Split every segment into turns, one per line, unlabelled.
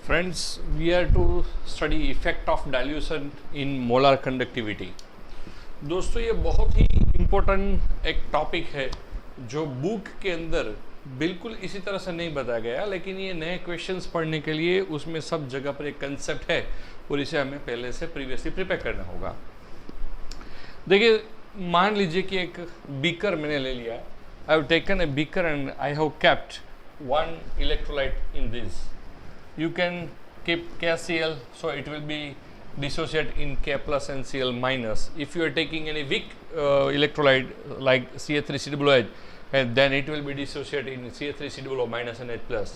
Friends, we are to study effect of dilution in molar conductivity. दोस्तों ये बहुत ही important एक टॉपिक है जो बुक के अंदर बिल्कुल इसी तरह से नहीं बताया गया, लेकिन ये नए क्वेश्चंस पढ़ने के लिए उसमें सब जगह पर एक कंसेप्ट है और इसे हमें पहले से प्रीवियसली प्रिपेयर करना होगा। देखिए, मान लीजिए कि एक बीकर मैंने ले लिया। I have taken a beaker and I have kept one electrolyte in this. You can keep KCl, so it will be dissociate in K plus and Cl minus. If you are taking any weak electrolyte like CH3COOH, then it will be dissociate in CH3COO minus and H plus.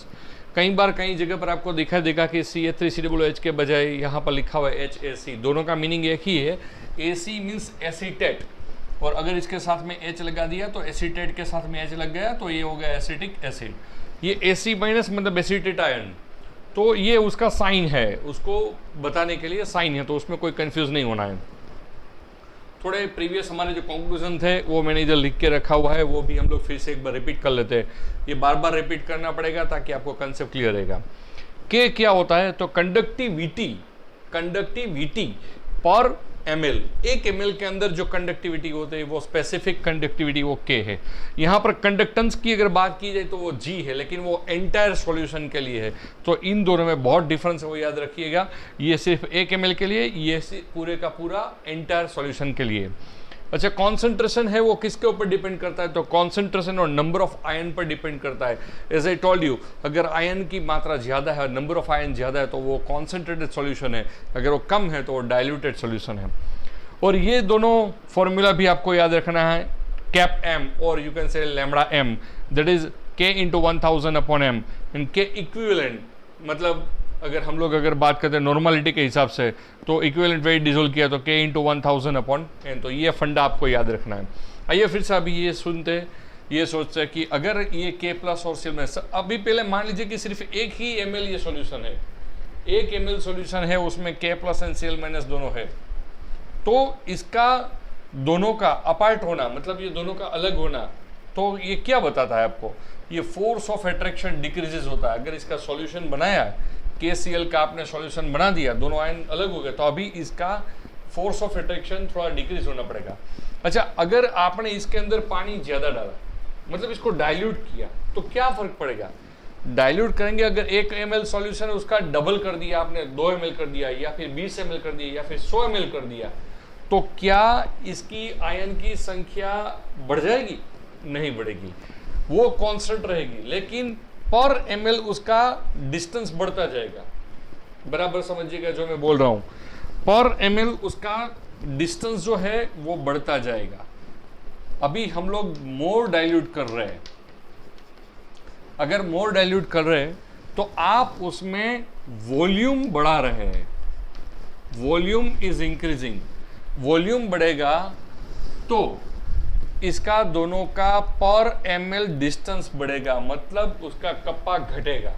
कई बार कई जगह पर आपको दिखाई देगा कि CH3COOH के बजाय यहाँ पर लिखा हुआ है HAC. दोनों का मीनिंग एक ही है. AC मीन्स एसीटेट, और अगर इसके साथ में H लगा दिया तो एसीटेट के साथ में H लग गया तो ये हो गया एसिटिक एसिड. ये AC माइनस मतलब एसीटेट आयन, तो ये उसका साइन है, उसको बताने के लिए साइन है, तो उसमें कोई कंफ्यूज नहीं होना है. थोड़े प्रीवियस हमारे जो कंक्लूजन थे वो मैंने इधर लिख के रखा हुआ है, वो भी हम लोग फिर से एक बार रिपीट कर लेते हैं. ये बार बार रिपीट करना पड़ेगा ताकि आपको कंसेप्ट क्लियर रहेगा. के क्या होता है, तो कंडक्टिविटी पर ml, एक ml के अंदर जो कंडक्टिविटी होती है वो स्पेसिफिक कंडक्टिविटी वो K है. यहाँ पर कंडक्टेंस की अगर बात की जाए तो वो G है, लेकिन वो एंटायर सॉल्यूशन के लिए है. तो इन दोनों में बहुत डिफरेंस है, वो याद रखिएगा. ये सिर्फ एक ml के लिए, ये पूरे का पूरा एंटायर सॉल्यूशन के लिए. अच्छा, कॉन्सेंट्रेशन है वो किसके ऊपर डिपेंड करता है, तो कॉन्सेंट्रेशन और नंबर ऑफ आयन पर डिपेंड करता है. एज आई टोल्ड यू, अगर आयन की मात्रा ज़्यादा है, नंबर ऑफ आयन ज़्यादा है, तो वो कॉन्सेंट्रेटेड सॉल्यूशन है. अगर वो कम है तो वो डाइल्यूटेड सॉल्यूशन है. और ये दोनों फॉर्मूला भी आपको याद रखना है. कैप एम और you can say lambda M, that is K into 1000 upon M. And K equivalent मतलब अगर हम लोग बात करते हैं नॉर्मलिटी के हिसाब से, तो इक्विवेलेंट वेट डिसोल्व किया तो के इंटू 1000 अपॉन एन. तो ये फंडा आपको याद रखना है. आइए फिर से अभी ये सुनते, ये सोचते हैं कि अगर ये के प्लस और Cl माइनस, अभी पहले मान लीजिए कि सिर्फ एक ही ml ये सॉल्यूशन है, एक ml सॉल्यूशन है, उसमें के प्लस एंड Cl माइनस दोनों है, तो इसका दोनों का अपार्ट होना मतलब ये दोनों का अलग होना, तो ये क्या बताता है आपको, ये फोर्स ऑफ अट्रैक्शन डिक्रीजेस होता है. अगर इसका सॉल्यूशन बनाया, KCl का आपने सॉल्यूशन बना दिया, दोनों आयन अलग हो गए, तो अभी इसका फोर्स ऑफ अट्रैक्शन थोड़ा डिक्रीज होना पड़ेगा. अच्छा, अगर आपने इसके अंदर पानी ज़्यादा डाला, मतलब इसको डाइल्यूट किया, तो क्या फर्क पड़ेगा. डाइल्यूट करेंगे, अगर 1 ml सॉल्यूशन है उसका डबल कर दिया आपने, 2 ml कर दिया, या फिर 20 ml कर दिया, या फिर 100 ml कर दिया, तो क्या इसकी आयन की संख्या बढ़ जाएगी? नहीं बढ़ेगी, वो कांस्टेंट रहेगी, लेकिन पर ml उसका डिस्टेंस बढ़ता जाएगा. बराबर समझिएगा जो मैं बोल रहा हूं. पर ml उसका डिस्टेंस जो है वो बढ़ता जाएगा. अभी हम लोग मोर डाइल्यूट कर रहे हैं. अगर मोर डाइल्यूट कर रहे हैं तो आप उसमें वॉल्यूम बढ़ा रहे हैं. Volume is increasing. वॉल्यूम बढ़ेगा तो इसका दोनों का पर ml डिस्टेंस बढ़ेगा, मतलब उसका कप्पा घटेगा,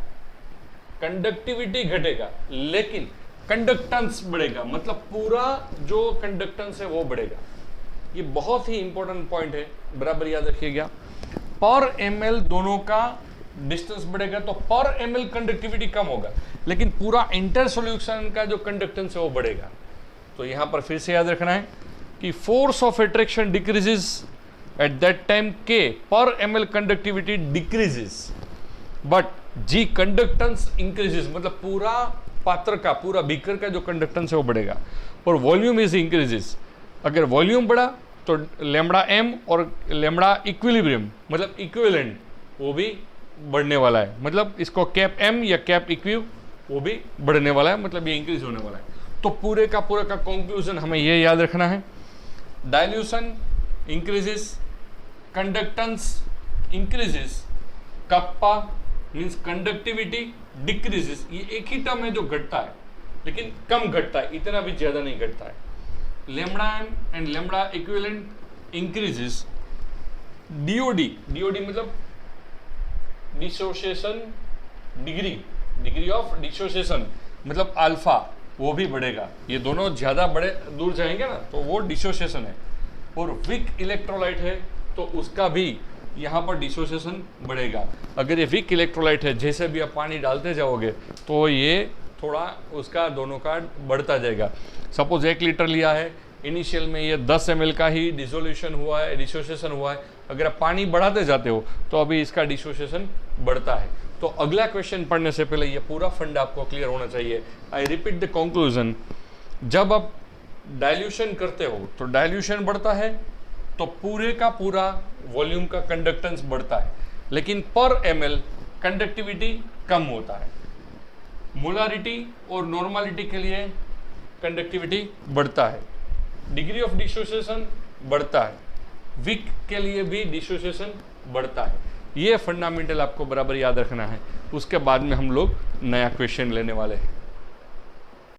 कंडक्टिविटी घटेगा, लेकिन कंडक्टेंस बढ़ेगा, मतलब पूरा जो कंडक्टेंस है वो बढ़ेगा. ये बहुत ही इंपॉर्टेंट पॉइंट है, बराबर याद रखिएगा. पर ml दोनों का डिस्टेंस बढ़ेगा तो पर ml कंडक्टिविटी कम होगा, लेकिन पूरा इंटर सॉल्यूशन का जो कंडक्टेंस है वो बढ़ेगा. तो यहां पर फिर से याद रखना है कि force of attraction decreases at that time K पर ml conductivity decreases, but G conductance increases, मतलब पूरा पात्र का, पूरा बीकर का जो कंडक्टेंस है वो बढ़ेगा. और वॉल्यूम इज इंक्रीजेस. अगर वॉल्यूम बढ़ा तो लैम्बडा m और लैम्बडा इक्विलिब्रियम मतलब इक्विवेलेंट वो भी बढ़ने वाला है. मतलब इसको कैप m या कैप इक्विव वो भी बढ़ने वाला है, मतलब ये इंक्रीज होने वाला है. तो पूरे का कंक्लूजन हमें ये याद रखना है. Dilution increases, conductance increases, kappa means conductivity decreases. ये एक ही टर्म है जो घटता है, लेकिन कम घटता है, इतना भी ज्यादा नहीं घटता है. Lambda m and lambda equivalent increases. DOD मतलब डिसोसिएशन डिग्री ऑफ डिसोसिएशन मतलब अल्फा, वो भी बढ़ेगा. ये दोनों ज्यादा बड़े दूर जाएंगे ना तो वो डिसोसिएशन है. और वीक इलेक्ट्रोलाइट है तो उसका भी यहाँ पर डिसोसिएशन बढ़ेगा. अगर ये वीक इलेक्ट्रोलाइट है, जैसे भी आप पानी डालते जाओगे तो ये थोड़ा उसका दोनों का बढ़ता जाएगा। सपोज 1 लीटर लिया है, इनिशियल में ये 10 ml का ही डिसोल्यूशन हुआ है, डिसोसिएशन हुआ है। अगर आप पानी बढ़ाते जाते हो तो अभी इसका डिसोसिएशन बढ़ता है। तो अगला क्वेश्चन पढ़ने से पहले ये पूरा फंड आपको क्लियर होना चाहिए। आई रिपीट द कंक्लूजन, जब आप डाइल्यूशन करते हो तो डाइल्यूशन बढ़ता है तो पूरे का पूरा वॉल्यूम का कंडक्टेंस बढ़ता है, लेकिन पर ml कंडक्टिविटी कम होता है। मोलारिटी और नॉर्मलिटी के लिए कंडक्टिविटी बढ़ता है, डिग्री ऑफ डिसोसिएशन बढ़ता है, वीक के लिए भी डिसोसिएशन बढ़ता है। ये फंडामेंटल आपको बराबर याद रखना है। उसके बाद में हम लोग नया क्वेश्चन लेने वाले हैं।